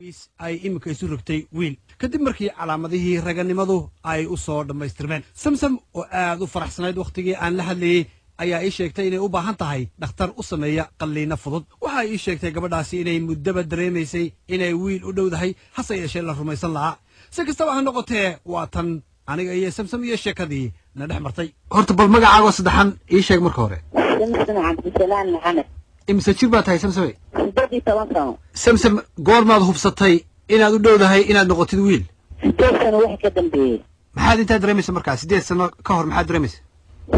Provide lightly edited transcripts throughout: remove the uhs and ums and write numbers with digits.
ay imika isu rogtay wiil kadib markii calaamadihii raganimadu ay u soo dhamaystirmeen samsam oo aad u faraxsanayd waqtigii aan la hadlayay ayaa ii sheegtay inay u baahan tahay dhakhtar u sameeya qalliina fudud waxa ay ii sheegtay gabadhaasi inay muddaba dareemaysay inay wiil u dhowdahay hase yeeshee la rumaysan lahaa si kastaba ha noqotee waa tan aniga iyo samsam iyo sheekadii na dhex martay horta bal magacaago saddexan ii sheeg marka hore samsam cabdisalaam maxamed imse jir baa tahay samsame 17 sano samsam goormaad hubsatay inaad u dhowdahay inaad noqotid wiil 8 sano wax ka dambeeyay maxaad intaa dareemaysa markaa 8 sano ka hor maxaad dareemaysa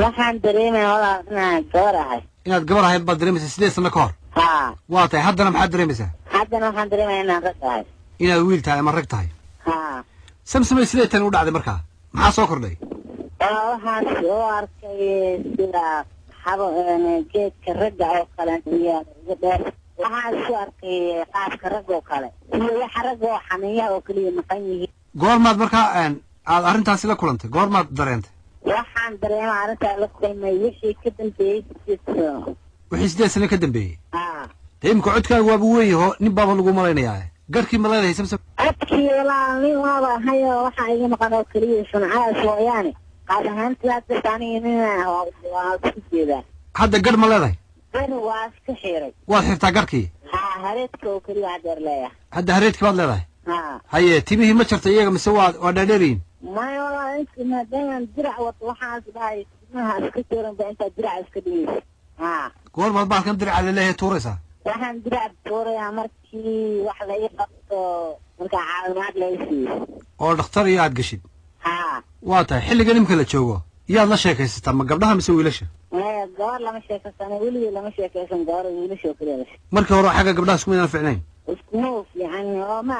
waxaan dareemayaa walaalna gabar ahay inaad gabar ahayd baad dareemaysa 8 sano ka hor haa waa tahay haddana maxaad dareemaysaa haddana waxaan dareemayaa inaan rag ahay inaad wiil tahay ama rag tahay haa samsame sidee tan u dhacday markaa maxaa soo kordhay waxaan soo arkay sida geedka ragga oo kale iyo dheer waxaan soo arkay qaabka ragga oo kale iyo waxa ragga oo xaniyaha oo kaliya maqan yihiin goormaad markaa aad arrintaasi la kulantay goormaad dareentay waxaan dareemay arrintaa la kulmay wixii ka dambeeyey wixii 8 sano ka dambeeyey haa imka codkaaga waaba weyn yaho nin baaba lagu malaynayaa garkii ma leedahay samsam codkii walaa nin waaba hayo waxaa iga maqan oo kaliya suncaas mooyaane qaab ahaantii hadda taaniinina waa isku jeedaa hadda gar ma leedahay gar waa iska xiray waad xirtaa garkii haa hareedka oo kaliya hadeer leeyahay hadda hareedkii baad leedahay haa haye timihii ma jartay iyaga mise waa dhaadheeriyin maya walaa inta maadaama dirac wato waxaas dhahay timaha iska jooranba intaa dirac iska dhigaysa haa goormaad baalkan diraca laleeyahay tuuraysaa waxaan dirac tuurayaa markii wax la ii qabto markaa caawimaad laga siiyo oo dhakhtar iyo aad geshid haa waa tahay xilligan imka la joogo yaad la sheekaysataa ma gabdhaha mise wiilasha maya gabar lama sheekaysano weligii lama sheekaysan gabar wiilasha oo kaliya markii hore xagga gabdhaha isku midaan ficnayn iskuma fiican oo ma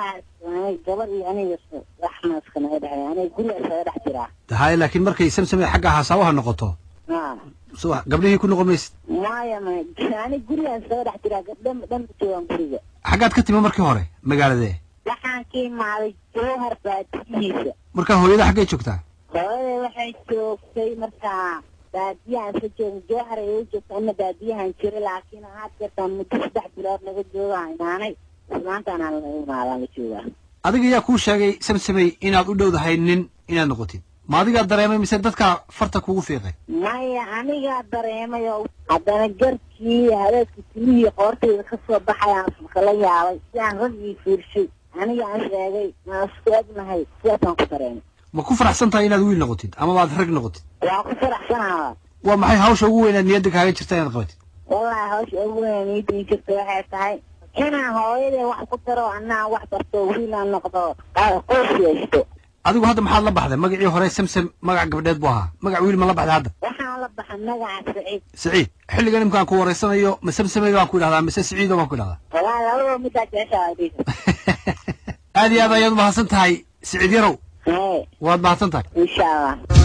gabar iyo aniga waxna iska naga dhexay aniga guriga isaga dhex jiraa haye laakiin markay samsame xagga hasaawaha noqoto haa gabdhihii ku noqon maysid maya aniga guriga isaga dhex jiraa gabdha dhan joogaan guriga xaggaad ka timi markii hore magaaladee waxaan ka imaaday jowhar baadiyihiisa markaa hooyada xaggay joogtaa hooyada waxay joogtay markaa baadiyahan iska joogin jowhar ay u joogta ana baadiyahan jira laakiin aad jartaan muddo 3 bilood laga joogaa imaanay maantaanaan la imaadaan la joogaa adiga yaa kuu sheegay samsamey inaad u dhowdahay nin inaad noqotid ma adigaa dareemay mise dadkaa farta kugu fiiqay maya anigaa dareemay oo haddana garkii hareedka timihii qoortayda ka soo baxayaan kala yaabay sidaan raggii fiirshay aniga aan sheegay maa isku egnahay sidaasaan ku dareemay ma ku faraxsan tahay inaad wiil noqotid ama baad rag noqotid waa ku faraxsanaha waa maxay hawsha ugu weynaad niyadda kaaga jirta inaad qabatid wallahi hawsha ugu weyn niyadda jirta waxay tahay inaan hooyadee wax ku daro anaa wax barto wiilaan noqdo qoys yeeshto adigu hadda maxaad la baxday magacii hore samsam magac gabdheed buu ahaa magac wiil ma la baxday hadda waxaan la baxay magaca saciid xilligan imkaan ku wareysanayo ma samsamey baan ku idhahdaa mise saciido baan ku idhahdaa wallahi labadaba middaa jeceshaa aad iyo aad ayaad umahadsan tahay saciid yarow waad mahadsan tahay insha allah